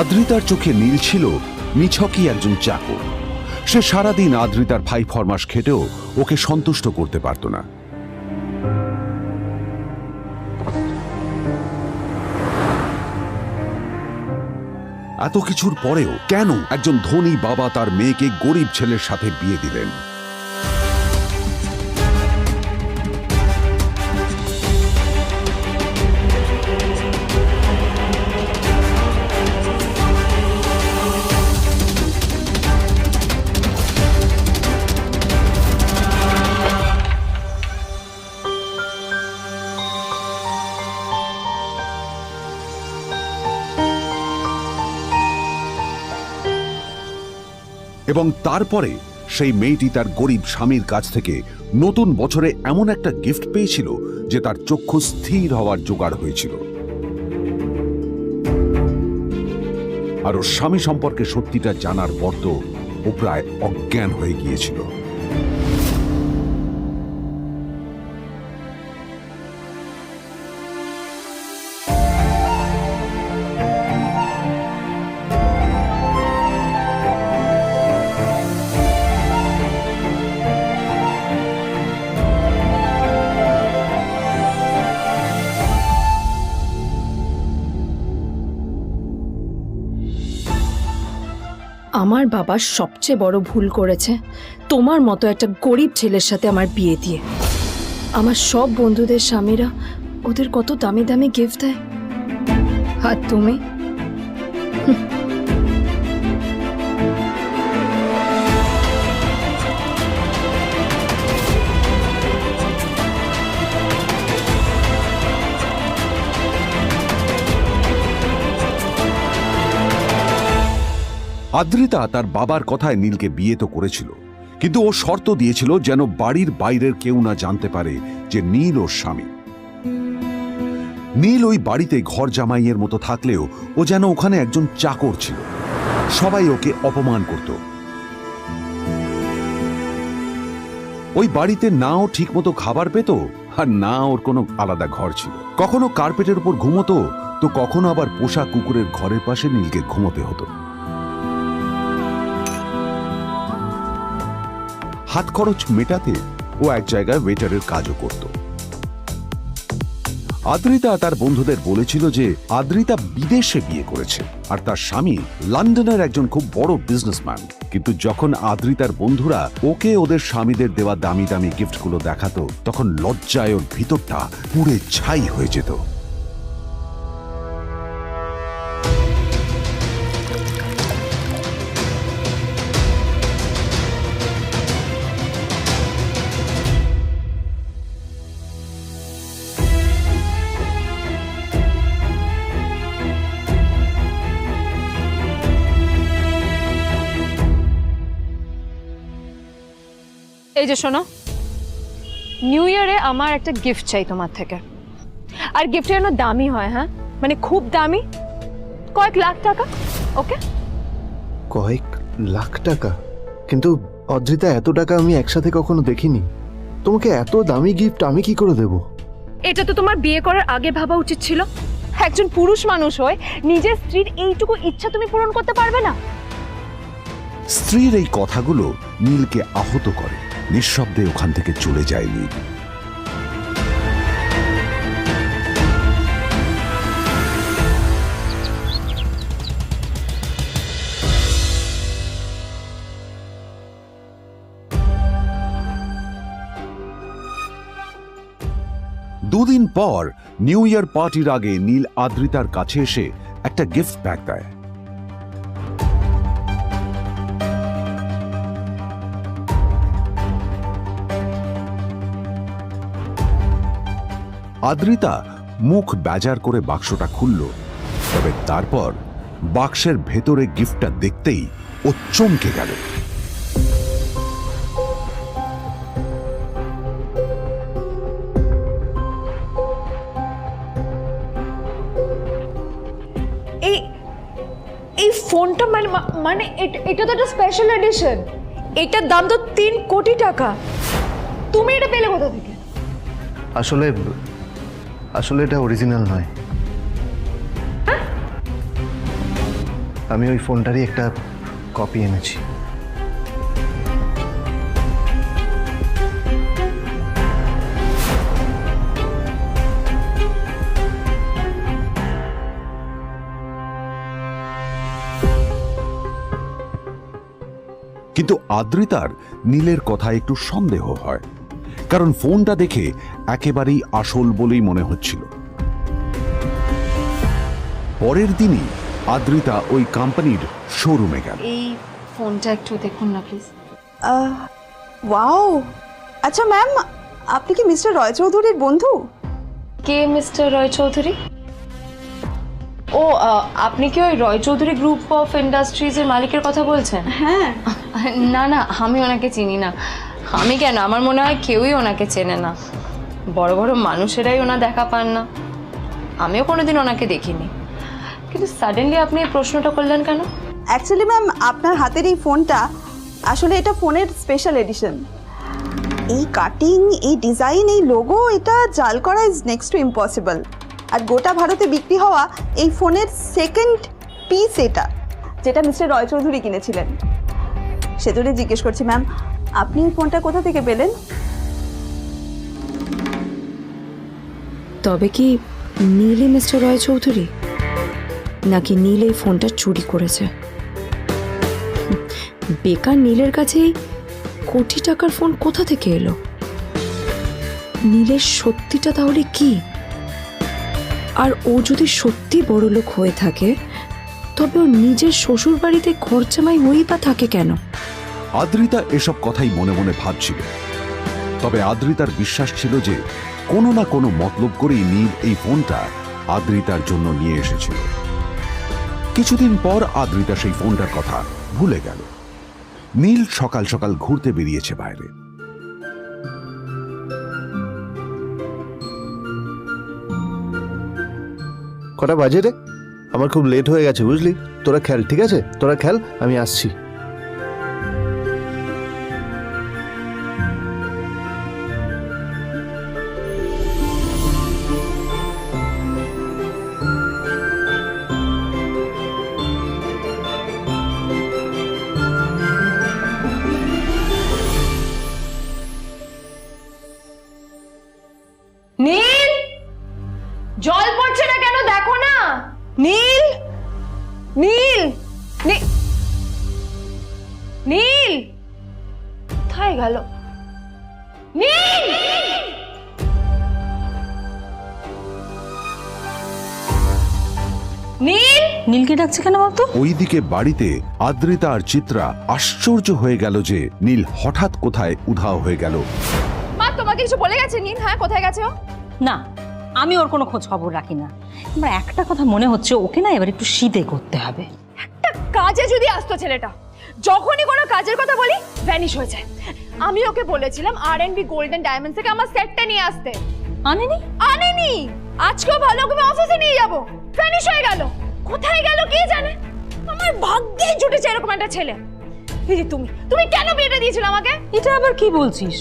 আদ্রিতার চোখে নীল ছিল নিছকই একজন চাকর। সে সারাদিন আদ্রিতার ভাই ফরমাস খেটেও ওকে সন্তুষ্ট করতে পারত না। এত কিছুর পরেও কেন একজন ধনী বাবা তার মেয়েকে গরিব ছেলের সাথে বিয়ে দিলেন? এবং তারপরে সেই মেয়েটি তার গরিব স্বামীর কাছ থেকে নতুন বছরে এমন একটা গিফট পেয়েছিল যে তার চক্ষু স্থির হওয়ার জোগাড় হয়েছিল। আর ওর স্বামী সম্পর্কে সত্যিটা জানার পর তো ও প্রায় অজ্ঞান হয়ে গিয়েছিল। আমার বাবা সবচেয়ে বড় ভুল করেছে তোমার মতো একটা গরিব ছেলের সাথে আমার বিয়ে দিয়ে। আমার সব বন্ধুদের স্বামীরা ওদের কত দামি দামি গিফট দেয়, আর তুমি আদ্রিতা তার বাবার কথায় নীলকে বিয়ে তো করেছিল, কিন্তু ও শর্ত দিয়েছিল যেন বাড়ির বাইরের কেউ না জানতে পারে যে নীল ওর স্বামী। নীল ওই বাড়িতে ঘর জামাইয়ের মতো থাকলেও ও যেন ওখানে একজন চাকর ছিল। সবাই ওকে অপমান করত। ওই বাড়িতে না ও ঠিক মতো খাবার পেত, আর না ওর কোনো আলাদা ঘর ছিল। কখনো কার্পেটের উপর ঘুমোতো, তো কখনো আবার পোষা কুকুরের ঘরের পাশে নীলকে ঘুমোতে হতো। হাত খরচ মেটাতে ও এক জায়গায় ওয়েটারের কাজও করত। আদ্রিতা তার বন্ধুদের বলেছিল যে আদ্রিতা বিদেশে বিয়ে করেছে আর তার স্বামী লন্ডনের একজন খুব বড় বিজনেসম্যান। কিন্তু যখন আদ্রিতার বন্ধুরা ওকে ওদের স্বামীদের দেওয়া দামি দামি গিফটগুলো দেখাতো, তখন লজ্জায় ওর ভিতরটা পুড়ে ছাই হয়ে যেত। এই যে শোনো, নিউ ইয়ারে আমার একটা গিফট চাই তোমার থেকে। আর গিফটটা যেন দামি হয়, হ্যাঁ, মানে খুব দামি, কয়েক লাখ টাকা। ওকে? কয়েক লাখ টাকা? কিন্তু অদ্রিতা, এত টাকা আমি একসাথে কখনো দেখিনি। তোমাকে এত দামি গিফট আমি কি করে দেব? এটা তো তোমার বিয়ে করার আগে ভাবা উচিত ছিল। একজন পুরুষ মানুষ হয়ে নিজের স্ত্রীর এইটুকু ইচ্ছা তুমি পূরণ করতে পারবে না? স্ত্রীর এই কথাগুলো নীলকে আহত করে। নিঃশব্দে ওখান থেকে চলে যায় নীল। দুদিন পর নিউ ইয়ার পার্টির আগে নীল আদ্রিতার কাছে এসে একটা গিফট প্যাক দেয়। আদ্রিতা মুখ বেজার করে বাক্সটা খুলল, তবে তারপর বাক্সের ভেতরে গিফটটা দেখতেই ও চমকে গেল। এই ফোনটা মানে এটা তো একটা স্পেশাল এডিশন। এটার দাম তো 3 কোটি টাকা। তুমি এটা পেলে কোথা থেকে? আসলে এটা অরিজিনাল নয়। আমি ওই ফোনটারই একটা কপি এনেছি। কিন্তু আদ্রিতার নীলের কথায় একটু সন্দেহ হয়, কারণ ফোনটা দেখে একেবারেই আসল বলেই মনে হচ্ছিল। পরের দিনই আদ্রিতা ওই কোম্পানির শোরুমে গেল। এই ফোনটা একটু দেখুন না প্লিজ। ওয়াও, আচ্ছা ম্যাম, আপনি কি মিস্টার রয় চৌধুরীর বন্ধু? কে মিস্টার রয় চৌধুরী? ও, আপনি কি ওই রয় চৌধুরী গ্রুপ অফ ইন্ডাস্ট্রিজের মালিকের কথা বলছেন? হ্যাঁ। না না, আমি ওনাকে চিনি না। আমি কেন, আমার মনে হয় কেউই ওনাকে চেনে না। বড় বড় মানুষেরাই ওনা দেখা পান না। আমিও কোনোদিন ওনাকে দেখিনি, কিন্তু সাডেনলি আপনি এই প্রশ্নটা করলেন কেন? অ্যাকচুয়ালি ম্যাম, আপনার হাতের এই ফোনটা আসলে এটা ফোনের স্পেশাল এডিশন। এই কাটিং, এই ডিজাইন, এই লোগো, এটা জাল করা ইজ নেক্সট টু ইম্পসিবল। আর গোটা ভারতে বিক্রি হওয়া এই ফোনের সেকেন্ড পিস এটা, যেটা মিস্টার রয় চৌধুরী কিনেছিলেন। সেজন্যই জিজ্ঞেস করছি ম্যাম, আপনি এই ফোনটা কোথা থেকে পেলেন? তবে কি নীলই মিস্টার রয় চৌধুরী, নাকি নীল এই ফোনটা চুরি করেছে? বেকার নীলের কাছেই কোটি টাকার ফোন কোথা থেকে এলো? নীলের সত্যিটা তাহলে কি? আর ও যদি সত্যি বড়লোক হয়ে থাকে, তবে ওর নিজের শ্বশুর বাড়িতে খরচামাই হয়েই বা থাকে কেন? আদ্রিতা এসব কথাই মনে মনে ভাবছিল। তবে আদ্রিতার বিশ্বাস ছিল যে কোনো না কোনো মতলব করেই নীল এই ফোনটা আদ্রিতার জন্য নিয়ে এসেছিল। কিছুদিন পর আদ্রিতা সেই ফোনটার কথা ভুলে গেল। নীল সকাল সকাল ঘুরতে বেরিয়েছে বাইরে। কটা বাজে রে? আমার খুব লেট হয়ে গেছে, বুঝলি? তোরা খেল, ঠিক আছে? তোরা খেল, আমি আসছি। নীল, জল পড়ছে না কেন, দেখো না। নীল, নীল, নীল কোথায় গেল? নীল, নীল, নীলকে ডাকছে কেন বলতো? ওইদিকে বাড়িতে আদ্রিতা আর চিত্রা আশ্চর্য হয়ে গেল যে নীল হঠাৎ কোথায় উধাও হয়ে গেল। মা তোমাকে কিছু বলে গেছে নীল? হ্যাঁ, কোথায় গেছে ও? না, আমি ওর কোনো খোঁজ খবর রাখি না। আমার একটা কথা মনে হচ্ছে, ওকে না এবার একটু শীতে করতে হবে। একটা কাজে যদি আসতো ছেলেটা, যখনই কোনো কাজের কথা বলি ভ্যানিশ হয়ে যায়। আমি ওকে বলেছিলাম আর&বি গোল্ডেন ডায়মন্ডস থেকে আমার সেটটা নিয়ে আসতে, আনেনি। আনেনি। আজকেও ভালো করে অফিসে নিয়ে যাব, ভ্যানিশ হয়ে গেল। কোথায় গেল কে জানে। আমার ভাগ্যেই জুটেছে এরকম একটা ছেলে। দিদি, তুমি কেন বিয়েটা দিয়েছিলে আমাকে? এটা আবার কি বলছিস?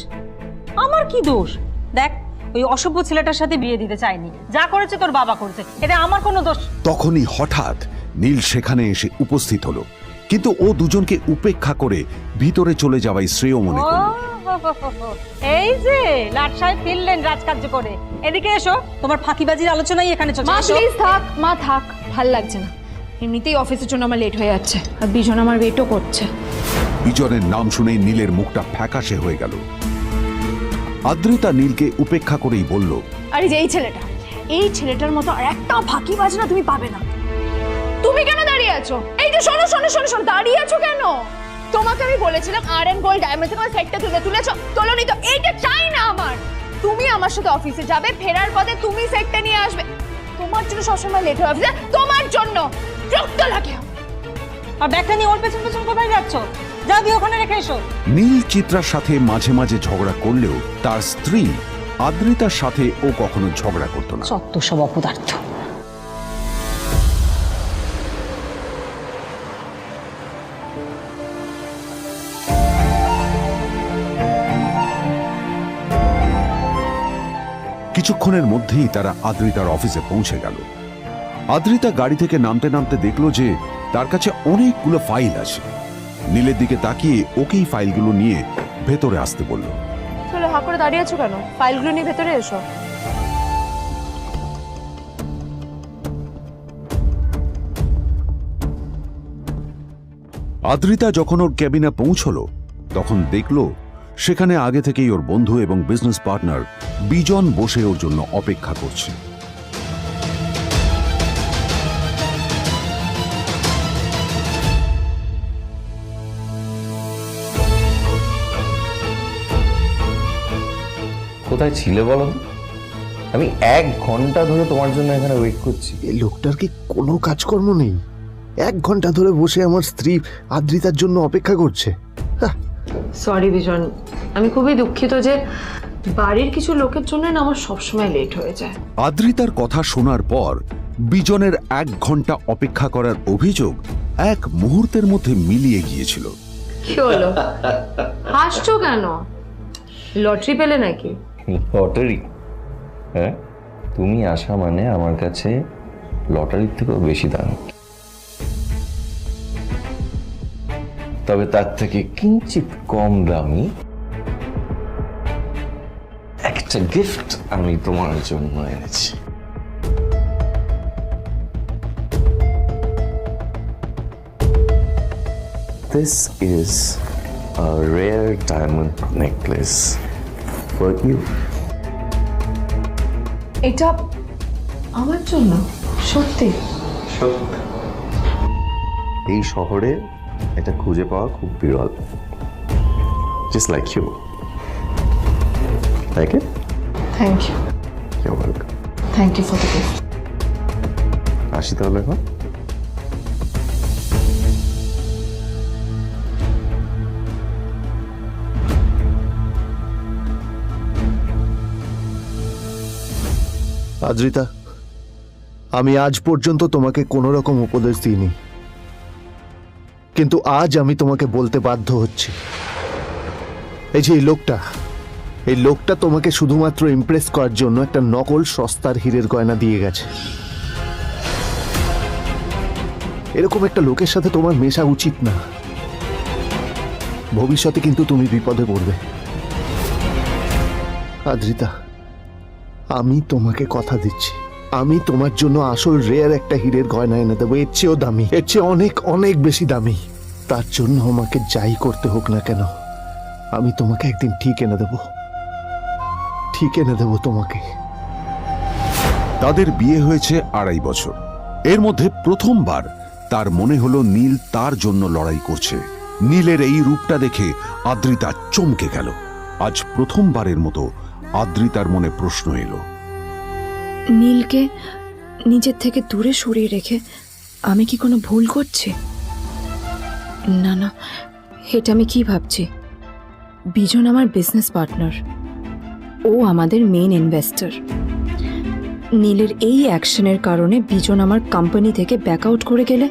আমার কি দোষ? দেখ, ওই অসভ্য ছেলেটার সাথে বিয়ে দিতে চাইনি। যা করেছে তোর বাবা করেছে, এটা আমার কোনো দোষ। তখনই হঠাৎ নীল সেখানে এসে উপস্থিত হলো, কিন্তু ও দুজনকে উপেক্ষা করে ভিতরে চলে যাওয়াই শ্রেয় মনে করল। এই যে লাট সাহেব ফিরলেন রাজকার্য করে, এদিকে এসো। তোমার ফাঁকিবাজির আলোচনাই এখানে চলছে। মা প্লিজ থাক, মা থাক, ভাল লাগছে না। এমনিতেই অফিসের জন্য আমার লেট হয়ে যাচ্ছে, আর বিজন আমার ওয়েটও করছে। বিজনের নাম শুনেই নীলের মুখটা ফ্যাকাশে হয়ে গেল। আদ্রিতা নীলকে উপেক্ষা করেই বলল, আরে যে এই ছেলেটার মতো আর একটা ফাঁকিবাজ না তুমি পাবে না। তুমি কেন দাঁড়িয়ে আছো? এই যে শোনো শোনো শোনো শোনো, দাঁড়িয়ে আছো কেন? তোমাকে আমি বলেছিলাম আর&বি গোল্ড ডায়মন্ডস থেকে আমার সেটটা তুলেছো, তোলোনি তো। এইটা চাই না আমার। তুমি আমার সাথে অফিসে যাবে, ফেরার পথে তুমি সেটটা নিয়ে আসবে। তোমার জন্য সবসময় লেট হয় অফিসে, তোমার জন্য রক্ত লাগে। আর ব্যাগটা নিয়ে ওর পেছন পেছন কোথায় যাচ্ছ? যাও দিয়ে ওখানে রেখে এসো। নীল চিত্রার সাথে মাঝে মাঝে ঝগড়া করলেও তার স্ত্রী আদ্রিতার সাথে ও কখনো ঝগড়া করতো না। সত্য সব অপদার্থ। কিছুক্ষণের মধ্যেই তারা আদ্রিতার অফিসে পৌঁছে গেল। আদ্রিতা গাড়ি থেকে নামতে নামতে দেখলো যে তার কাছে অনেকগুলো ফাইল আছে। নীলের দিকে তাকিয়ে ওকেই ফাইলগুলো নিয়ে ভেতরে আসতে বলল। চলো, হা করে দাঁড়িয়ে আছো কেন? ফাইলগুলো নিয়ে ভেতরে এসো। আদ্রিতা যখন ওর ক্যাবিনে পৌঁছলো তখন দেখলো সেখানে আগে থেকেই ওর বন্ধু এবং বিজনেস পার্টনার বিজন বসে ওর জন্য অপেক্ষা করছে। কোথায় ছিলে বলো তো? আমি 1 ঘন্টা ধরে তোমার জন্য এখানে ওয়েট করছি। এই লোকটার কি কোনো কাজকর্ম নেই? 1 ঘন্টা ধরে বসে আমার স্ত্রী আদ্রিতার জন্য অপেক্ষা করছে। সরি বিজন, আমি খুবই দুঃখিত যে বাড়ির কিছু লোকের জন্য না আমার সবসময় লেট হয়ে যায়। আদ্রিতার কথা শোনার পর বিজনের 1 ঘন্টা অপেক্ষা করার অভিযোগ 1 মুহূর্তের মধ্যে মিলিয়ে গিয়েছিল। কি হলো, হাসছো কেন? লটারি পেলে নাকি? লটারি? হ্যাঁ, তুমি আসা মানে আমার কাছে লটারির থেকেও বেশি দাম। তবে তার থেকে কিঞ্চিত কম দামি একটা গিফট আমি তোমার জন্য এনেছি। This is a rare diamond necklace for you. এটা আমার জন্য? সত্যি? এই শহরে এটা খুঁজে পাওয়া খুব বিরল। Just like you. Like it? Thank you. You're welcome. Thank you for the gift. আসি তাহলে এখন। আদ্রিতা, আমি আজ পর্যন্ত তোমাকে কোনো রকম উপদেশ দিইনি, কিন্তু আজ আমি তোমাকে বলতে বাধ্য হচ্ছি। এই যে এই লোকটা তোমাকে শুধুমাত্র ইমপ্রেস করার জন্য একটা নকল সস্তার হীরের গয়না দিয়ে গেছে। এরকম একটা লোকের সাথে তোমার মেশা উচিত না। ভবিষ্যতে কিন্তু তুমি বিপদে পড়বে। আদ্রিতা, আমি তোমাকে কথা দিচ্ছি, আমি তোমার জন্য আসল রেয়ার একটা হীরের গয়না এনে দেবো, এর চেয়েও দামি, এর চেয়ে অনেক অনেক বেশি দামি। তার জন্য আমাকে যাই করতে হোক না কেন, আমি তোমাকে একদিন ঠিক এনে দেবো তোমাকে। তাদের বিয়ে হয়েছে 2.5 বছর। এর মধ্যে প্রথমবার তার মনে হলো নীল তার জন্য লড়াই করছে। নীলের এই রূপটা দেখে আদ্রিতা চমকে গেল। আজ প্রথমবারের মতো আদ্রিতার মনে প্রশ্ন এলো, নীলকে নিজের থেকে দূরে সরিয়ে রেখে আমি কি কোনো ভুল করছি? না না, এটা আমি কি ভাবছি? বিজন আমার বিজনেস পার্টনার, ও আমাদের মেইন ইনভেস্টর। নীলের এই অ্যাকশনের কারণে বিজন আমার কোম্পানি থেকে ব্যাক আউট করে গেলে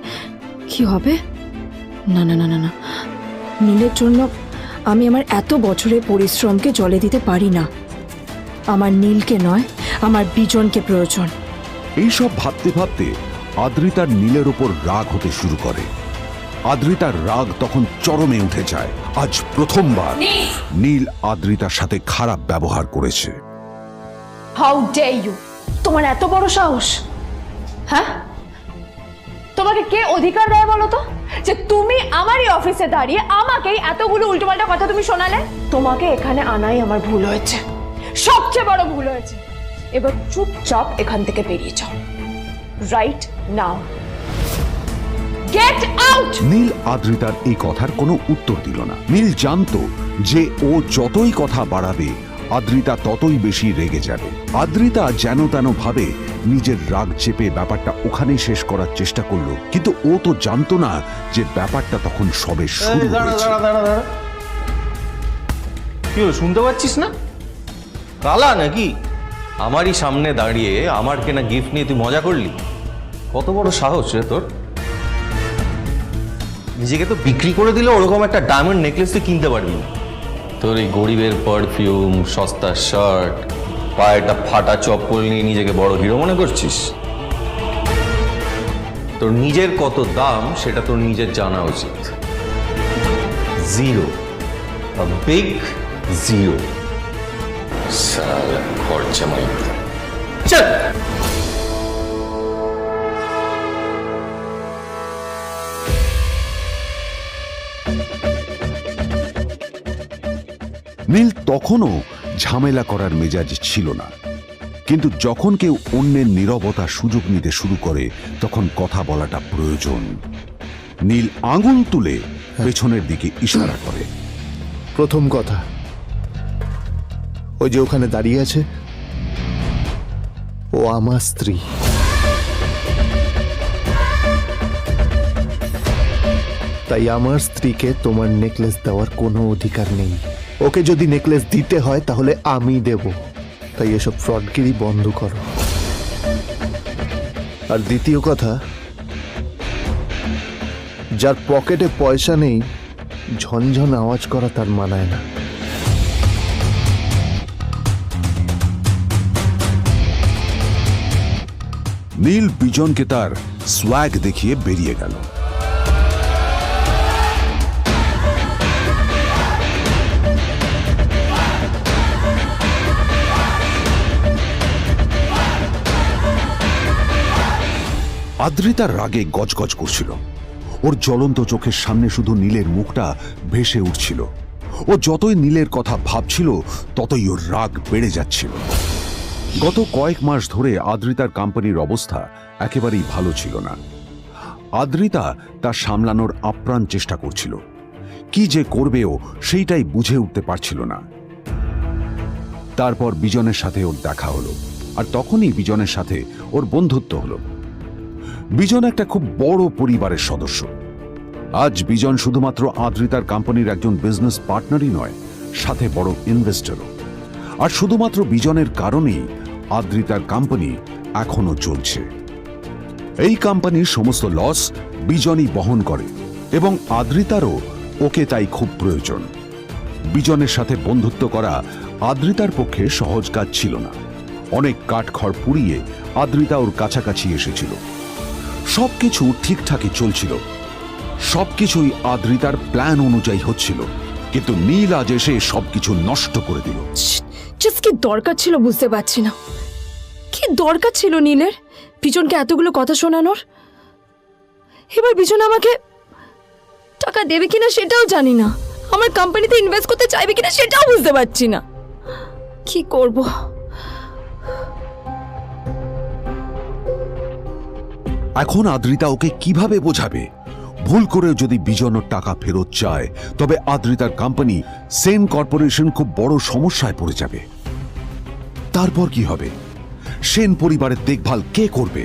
কি হবে? না না না না না, নীলের জন্য আমি আমার এত বছরের পরিশ্রমকে জলে দিতে পারি না। আমার নীলকে নয়, আমার বিজনকে প্রয়োজন। এইসব ভাবতে ভাবতে আদ্রিতার নীলের ওপর রাগ হতে শুরু করে। আদ্রিতার রাগ তখন চরমে উঠে যায়। আজ প্রথমবার নীল আদ্রিতার সাথে খারাপ ব্যবহার করেছে। How dare you! তোমার এত বড় সাহস! হ্যাঁ, তোমাকে কে অধিকার দেয় বলো তো যে তুমি আমারই অফিসে দাঁড়িয়ে আমাকেই এতগুলো উল্টোপাল্টা কথা তুমি শোনালে? তোমাকে এখানে আনাই আমার ভুল হয়েছে, সবচেয়ে বড় ভুল হয়েছে। এবার চুপচাপ এখান থেকে বেরিয়ে যাও, right now. Get out! Neel আদ্রিতার এই কথার কোনো উত্তর দিল না। নীল জানতো যে ও যতই কথা বাড়াবে আদ্রিতা ততই বেশি রেগে যাবে। আদ্রিতা যেন তেন ভাবে নিজের রাগ চেপে ব্যাপারটা ওখানেই শেষ করার চেষ্টা করলো, কিন্তু ও তো জানতো না যে ব্যাপারটা তখন সবে শুরু হয়েছে। কি হলো, শুনতে পাচ্ছিস না? কালা নাকি? আমারই সামনে দাঁড়িয়ে আমার কেনা গিফট নিয়ে তুই মজা করলি? কত বড় সাহস রে তোর! নিজেকে তো বিক্রি করে দিলে ওরকম একটা ডায়মন্ড নেকলেস তুই কিনতে পারবি না। তোর এই গরিবের পারফিউম, সস্তা শার্ট, পায়েটা ফাটা চপ্পল নিয়ে নিজেকে বড় হিরো মনে করছিস? তোর নিজের কত দাম সেটা তোর নিজের জানা উচিত। Zero, big zero. সালা খরচা মাইক। চল। নীল তখনও ঝামেলা করার মেজাজ ছিল না, কিন্তু যখন কেউ অন্যের নীরবতা সুযোগ নিতে শুরু করে তখন কথা বলাটা প্রয়োজন। নীল আঙুল তুলে পেছনের দিকে ইশারা করে। প্রথম কথা, ওই যে ওখানে দাঁড়িয়ে আছে, ও আমার স্ত্রী। তাই আমার স্ত্রীকে তোমার নেকলেস দেওয়ার কোনো অধিকার নেই। ওকে যদি নেকলেস দিতে হয় তাহলে আমি দেব। তাই এসব ফ্রডগিরি বন্ধ করো। আর দ্বিতীয় কথা, যার পকেটে পয়সা নেই ঝনঝন আওয়াজ করা তার মানায় না। নীল বিজনকে তার সোয়াগ দেখিয়ে বেরিয়ে গেল। আদ্রিতার রাগে গজগজ করছিল। ওর জ্বলন্ত চোখের সামনে শুধু নীলের মুখটা ভেসে উঠছিল। ও যতই নীলের কথা ভাবছিল ততই ওর রাগ বেড়ে যাচ্ছিল। গত কয়েক মাস ধরে আদ্রিতার কোম্পানির অবস্থা একেবারেই ভালো ছিল না। আদ্রিতা তা সামলানোর আপ্রাণ চেষ্টা করছিল। কি যে করবেও সেইটাই বুঝে উঠতে পারছিল না। তারপর বিজনের সাথে ওর দেখা হলো, আর তখনই বিজনের সাথে ওর বন্ধুত্ব হলো। বিজন একটা খুব বড় পরিবারের সদস্য। আজ বিজন শুধুমাত্র আদ্রিতার কোম্পানির একজন বিজনেস পার্টনারই নয়, সাথে বড় ইনভেস্টরও। আর শুধুমাত্র বিজনের কারণেই আদ্রিতার কোম্পানি এখনো চলছে। এই কোম্পানির সমস্ত লস বিজনই বহন করে এবং আদ্রিতারও ওকে তাই খুব প্রয়োজন। বিজনের সাথে বন্ধুত্ব করা আদ্রিতার পক্ষে সহজ কাজ ছিল না। অনেক কাঠখড় পুড়িয়ে আদ্রিতা ওর কাছাকাছি এসেছিল। সবকিছু ঠিকঠাকই চলছিল, সবকিছুই আদ্রিতার প্ল্যান অনুযায়ী হচ্ছিল, কিন্তু নীল আজ এসে সবকিছু নষ্ট করে দিল। জাস্ট কি দরকার ছিল বুঝতে পারছি না। কি দরকার ছিল নীলের বিজনকে এতগুলো কথা শোনানোর? এবার বিজন আমাকে টাকা দেবে কিনা সেটাও জানি না। আমার কোম্পানিতে ইনভেস্ট করতে চাইবে কিনা সেটাও বুঝতে পারছি না। কি করব? এখন আদ্রিতা ওকে কিভাবে বোঝাবে? ভুল করে যদি বিজন ওর টাকা ফেরত চায় তবে আদ্রিতার কোম্পানি সেন কর্পোরেশন খুব বড় সমস্যায় পড়ে যাবে। তারপর কি হবে? সেন পরিবারের দেখভাল কে করবে?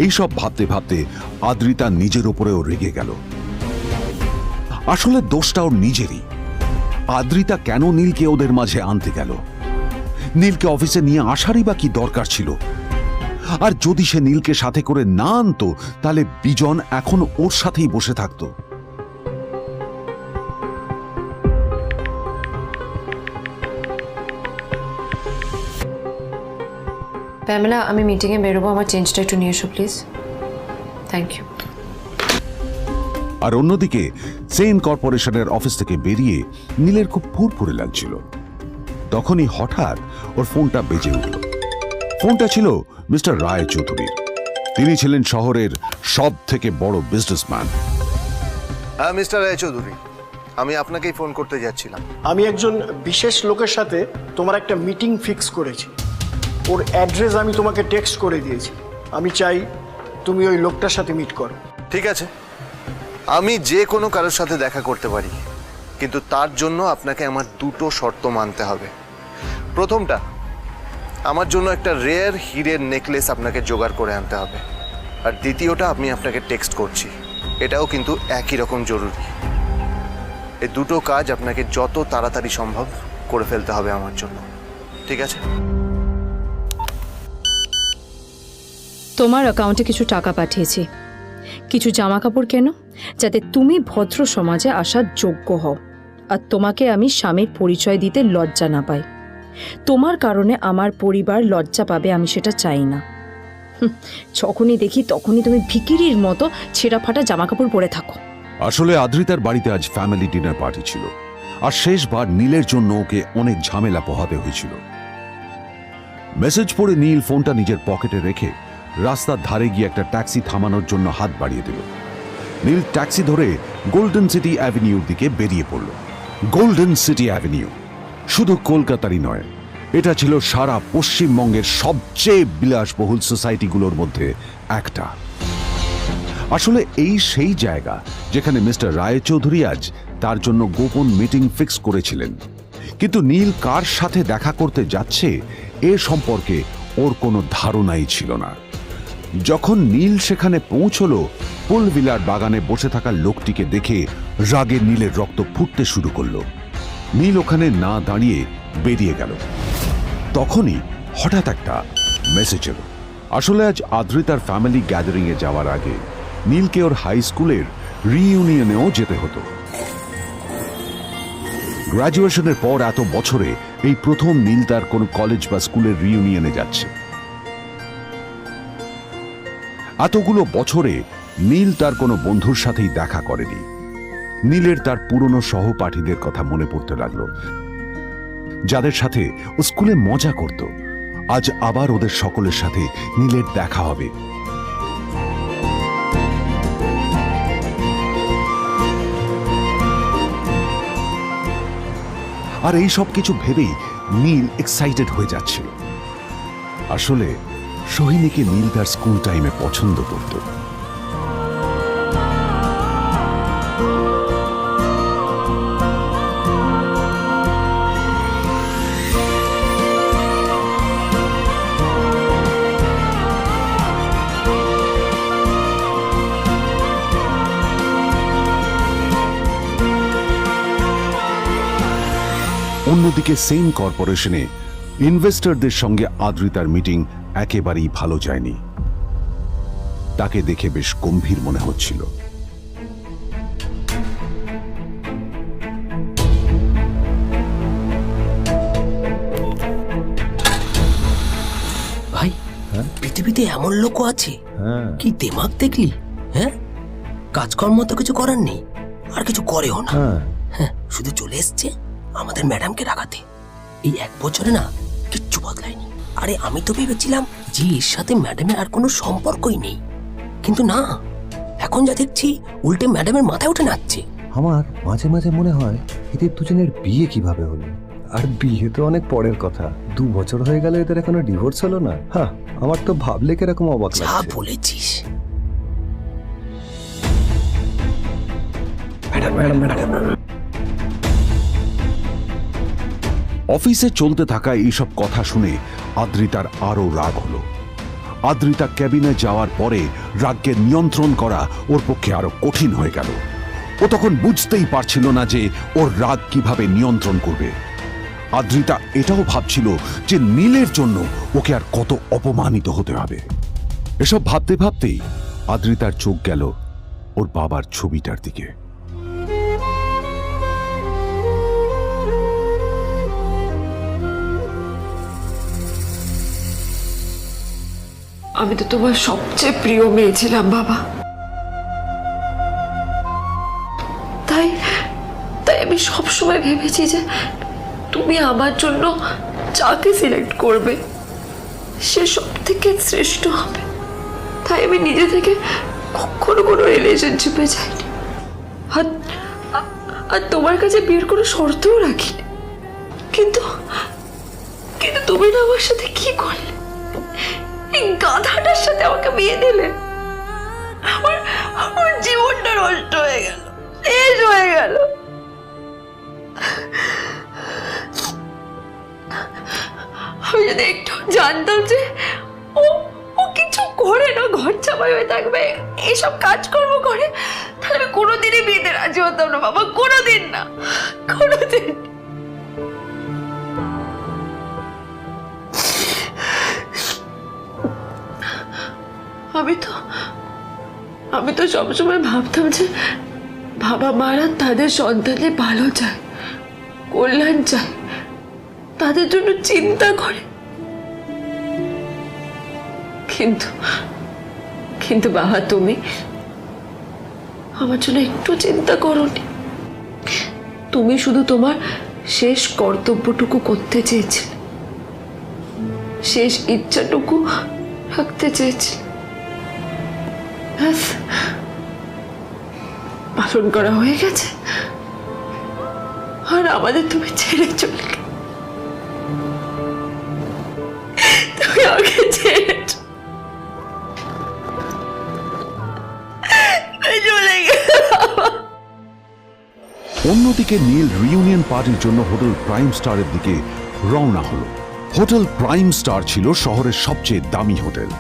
এইসব ভাবতে ভাবতে আদ্রিতা নিজের উপরেও রেগে গেল। আসলে দোষটা ওর নিজেরই। আদ্রিতা কেন নীলকে ওদের মাঝে আনতে গেল? নীলকে অফিসে নিয়ে আসারই বা কি দরকার ছিল? আর যদি সে নীলকে সাথে করে না আনতো তাহলে বিজন এখন ওর সাথেই বসে থাকতো। প্যামেলা, আমি মিটিংয়ে বেরোবো, আমার চেঞ্জটা একটু নিয়ে এসো প্লিজ। Thank you. আর অন্যদিকে সেন কর্পোরেশনের অফিস থেকে বেরিয়ে নীলের খুব ফুরফুরে লাগছিল। তখনই হঠাৎ ওর ফোনটা বেজে উঠল। ফোনটা ছিল মিস্টার রায় চৌধুরীর। তিনি ছিলেন শহরের সব থেকে বড় বিজনেসম্যান। হ্যাঁ মিস্টার রায়চৌধুরী, আমি আপনাকেই ফোন করতে যাচ্ছিলাম। আমি একজন বিশেষ লোকের সাথে তোমার একটা মিটিং ফিক্স করেছি। ওর অ্যাড্রেস আমি তোমাকে টেক্সট করে দিয়েছি। আমি চাই তুমি ওই লোকটার সাথে মিট করো। ঠিক আছে, আমি যে কোনো কারোর সাথে দেখা করতে পারি, কিন্তু তার জন্য আপনাকে আমার দুটো শর্ত মানতে হবে। প্রথমটা, আমার জন্য একটা রেয়ার হীরের নেকলেস আপনাকে জোগাড় করে আনতে হবে। আর দ্বিতীয়টা, আমি আপনাকে টেক্সট করছি, এটাও কিন্তু একই রকম জরুরি। এই দুটো কাজ আপনাকে যত তাড়াতাড়ি সম্ভব করে ফেলতে হবে আমার জন্য, ঠিক আছে? তোমার অ্যাকাউন্টে কিছু টাকা পাঠিয়েছি। কিছু জামা কাপড় কেনো, যাতে তুমি ভদ্র সমাজে আসার যোগ্য হও, আর তোমাকে আমি স্বামীর পরিচয় দিতে লজ্জা না পাই। তোমার কারণে আমার পরিবার লজ্জা পাবে, আমি সেটা চাই না। যখনই দেখি তখনই তুমি ভিকিরির মতো ছেঁড়া ফাটা জামা কাপড় পরে থাকো। আসলে আদ্রিতার বাড়িতে আজ ফ্যামিলি ডিনার পার্টি ছিল, আর শেষবার নীলের জন্য ওকে অনেক ঝামেলা পোহাতে হয়েছিল। মেসেজ পড়ে নীল ফোনটা নিজের পকেটে রেখে রাস্তার ধারে গিয়ে একটা ট্যাক্সি থামানোর জন্য হাত বাড়িয়ে দিল। নীল ট্যাক্সি ধরে গোল্ডেন সিটি অ্যাভিনিউর দিকে বেরিয়ে পড়ল। গোল্ডেন সিটি অ্যাভিনিউ শুধু কলকাতারই নয়, এটা ছিল সারা পশ্চিমবঙ্গের সবচেয়ে বিলাসবহুল সোসাইটিগুলোর মধ্যে একটা। আসলে এই সেই জায়গা যেখানে মিস্টার রায়চৌধুরী আজ তার জন্য গোপন মিটিং ফিক্স করেছিলেন। কিন্তু নীল কার সাথে দেখা করতে যাচ্ছে এ সম্পর্কে ওর কোনো ধারণাই ছিল না। যখন নীল সেখানে পৌঁছলো, পুলভিলার বাগানে বসে থাকা লোকটিকে দেখে রাগে নীলের রক্ত ফুটতে শুরু করলো। নীল ওখানে না দাঁড়িয়ে বেরিয়ে গেল। তখনই হঠাৎ একটা মেসেজ এলো। আসলে আজ আদ্রিতার ফ্যামিলি গ্যাদারিং এ যাওয়ার আগে নীলকে ওর হাই স্কুলের রিইউনিয়নেও যেতে হতো। গ্র্যাজুয়েশনের পর এত বছরে এই প্রথম নীল তার কোনো কলেজ বা স্কুলের রিইউনিয়নে যাচ্ছে। এতগুলো বছরে নীল তার কোনো বন্ধুর সাথেই দেখা করেনি। নীলের তার পুরনো সহপাঠীদের কথা মনে পড়তে লাগলো, যাদের সাথে ও স্কুলে মজা করত। আজ আবার ওদের সকলের সাথে নীলের দেখা হবে। আর এই সব কিছু ভেবেই নীল এক্সাইটেড হয়ে যাচ্ছিল। আসলে সোহিনীকে নীল তার স্কুল টাইমে পছন্দ করত। অন্যদিকে সেম কর্পোরেশনে ইনভেস্টরদের সঙ্গে আদ্রিতার মিটিং একেবারেই ভালো যায়নি। তাকে দেখে বেশ গম্ভীর মনে হচ্ছিল। ভাই, পৃথিবীতে এমন লোকও আছে, কি দিমাগ দেখলি? হ্যাঁ, কাজকর্ম তো কিছু করার নেই, আর কিছু করেও না। হ্যাঁ, শুধু চলে এসছে আমাদের ম্যাডামকে রাখাতে। এই 1 বছরে না কিচ্ছু বদলায়নি। আরে আমি তো ভেবেছিলাম যে এর সাথে ম্যাডামের আর কোনো সম্পর্কই নেই, কিন্তু না, এখন যা দেখছি উল্টে ম্যাডামের মাথায় উঠে নাচছে। আমার মাঝে মাঝে মনে হয় এদের দুজনের বিয়ে কিভাবে হলো। আর বিয়ে তো অনেক পরের কথা, 2 বছর হয়ে গেল এদের এখনো ডিভোর্স হলো না। হ্যাঁ, আমার তো ভাবলে কিরকম অবাক যা লাগছে। বলেছিস। অফিসে চলতে থাকা এইসব কথা শুনে আদ্রিতার আরো রাগ হলো। আদ্রিতা ক্যাবিনে যাওয়ার পরে রাগকে নিয়ন্ত্রণ করা ওর পক্ষে আরো কঠিন হয়ে গেল। ও তখন বুঝতেই পারছিল না যে ওর রাগ কিভাবে নিয়ন্ত্রণ করবে। আদ্রিতা এটাও ভাবছিল যে নীলের জন্য ওকে আর কত অপমানিত হতে হবে। এসব ভাবতে ভাবতেই আদ্রিতার চোখ গেল ওর বাবার ছবিটার দিকে। আমি তো তোমার সবচেয়ে প্রিয় মেয়ে ছিলাম বাবা, তাই তাই আমি সবসময় ভেবেছি যে তুমি আমার জন্য যাকে সিলেক্ট করবে সে সব থেকে শ্রেষ্ঠ হবে। তাই আমি নিজে থেকে কখনো কোনো রিলেশনশিপে যাইনি, আর তোমার কাছে বিয়ের কোনো শর্তও রাখিনি। কিন্তু কিন্তু তুমি না আমার সাথে কি করলে? এই গাধাটার সাথে আমাকে বিয়ে দিলে। আমার আমার জীবনটা নষ্ট হয়ে গেল, শেষ হয়ে গেল। আমি যদি একটু জানতাম যে ও ও কিছু করে না, ঘর চাপাই হয়ে থাকবে, এইসব কাজকর্ম করে, তাহলে আমি কোনোদিনই বিয়েতে রাজি হতাম না বাবা, কোনোদিন না, কোনোদিন। আমি তো সবসময় ভাবতাম যে বাবা মারা তাদের সন্তানের ভালো চায়, কল্যাণ চায়, তাদের জন্য চিন্তা করে। কিন্তু কিন্তু বাবা, তুমি আমার জন্য একটু চিন্তা করোনি। তুমি শুধু তোমার শেষ কর্তব্যটুকু করতে চেয়েছিলে, শেষ ইচ্ছাটুকু রাখতে চেয়েছিলে, ব্যাস পালন করা হয়ে গেছে। আর আমাদের তুমি ছেড়ে চলে গেলে, তুমি আমাকে ছেড়ে চলে গেলে। অন্যদিকে নীল রিউনিয়ন পার্টির জন্য হোটেল প্রাইম স্টারের দিকে রওনা হলো। হোটেল প্রাইম স্টার ছিল শহরের সবচেয়ে দামি হোটেল।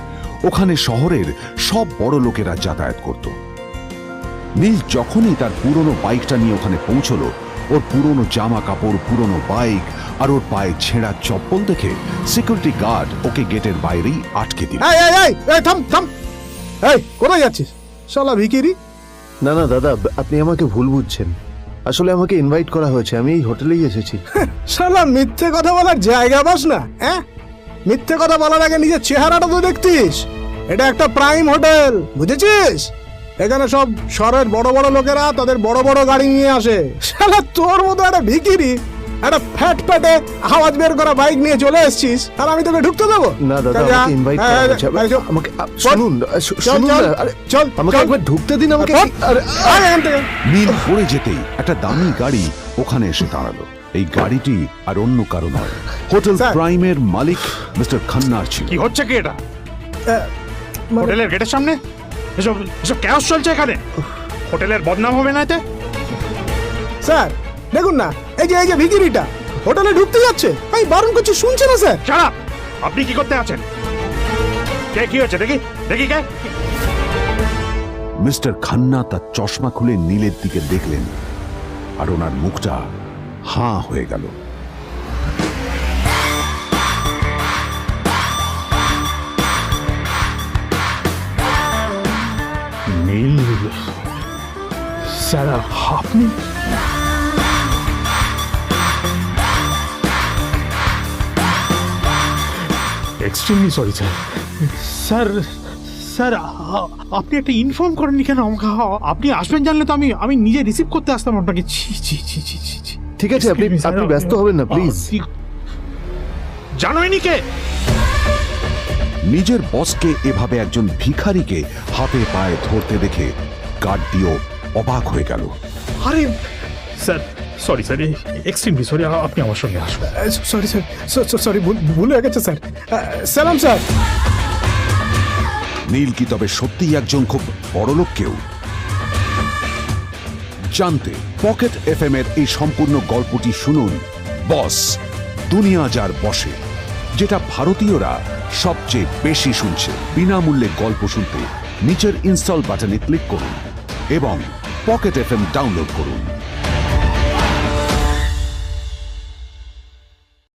ওখানে শহরের সব বড় লোকেরা যাতায়াত করত। নীল যখনই তার পুরনো বাইকটা নিয়ে ওখানে পৌঁছলো, ওর পুরনো জামা কাপড়, পুরনো বাইক আর ওর পায়ে ছেঁড়া চপ্পল দেখে সিকিউরিটি গার্ড ওকে গেটের বাইরেই আটকে দিল। থাম থাম, এই কোথায় যাচ্ছিস শালা ভিখিরি? না না দাদা, আপনি আমাকে ভুল বুঝছেন। আসলে আমাকে ইনভাইট করা হয়েছে, আমি এই হোটেলেই এসেছি। শালা মিথ্যে কথা বলার জায়গা পাস না? হ্যাঁ, মিথ্যে কথা বলার আগে নিজের চেহারাটা তো দেখতিস। এটা একটা প্রাইম হোটেল, বুঝেছিস? এখানে সব শহরের বড় বড় লোকেরা তাদের বড় বড় গাড়ি নিয়ে আসে। শালা তোর মতো একটা ভিখিরি একটা ফ্যাট প্যাটে আওয়াজ বের করা বাইক নিয়ে চলে এসেছিস, আর আমি তোকে ঢুকতে দেবো? না দাদা, আমাকে ইনভাইট করা হয়েছে। আমাকে শুনুন শুনুন, চল আমাকে একবার ঢুকতে দিন আমাকে। নীল পড়ে যেতেই একটা দামি গাড়ি ওখানে এসে দাঁড়ালো। এই গাড়িটি আর অন্য কারো নয়, হোটেল প্রাইমের মালিক মিস্টার খান্নার ছিল। কি হচ্ছে কি এটা? হোটেলের গেটের সামনে এসব এসব ক্যাশ চলছে এখানে। হোটেলের বদনাম হবে না এতে? স্যার দেখুন না, এই যে ভিখিরিটা হোটেলে ঢুকতে যাচ্ছে, আমি বারণ করছি, শুনছে না স্যার? Shut up! আপনি কি করতে আছেন? কে কি হচ্ছে দেখি দেখি কে? মিস্টার খান্না তার চশমা খুলে নীলের দিকে দেখলেন, আর ওনার মুখটা হাঁ হয়ে গেল। নীল স্যার, আপনি? Extremely sorry sir. Sir sir, আপনি একটা ইনফর্ম করেননি কেন আমাকে? আপনি আসবেন জানলে তো আমি নিজে রিসিভ করতে আসতাম আপনাকে। ছি ছি ছি ছি ছি ছি। ঠিক আছে, আপনি ব্যস্ত হবেন না প্লিজ। জানোইনি কে? নিজের বসকে এভাবে একজন ভিখারিকে হাতে পায়ে ধরতে দেখে গার্ডটিও অবাক হয়ে গেল। আরে sir, sorry sir, extremely sorry, আপনি আমার সঙ্গে আসবেন। সরি স্যার, সরি, ভুল হয়ে গেছে স্যার। সালাম স্যার। নীল কি তবে সত্যিই একজন খুব বড়লোক কেউ? জানতে পকেট এফএম এর এই সম্পূর্ণ গল্পটি শুনুন, বস দুনিয়া যার বসে, যেটা ভারতীয়রা সবচেয়ে বেশি শুনছে। বিনামূল্যে গল্প শুনতে নিচের ইনস্টল বাটনে ক্লিক করুন এবং পকেট এফএম ডাউনলোড করুন।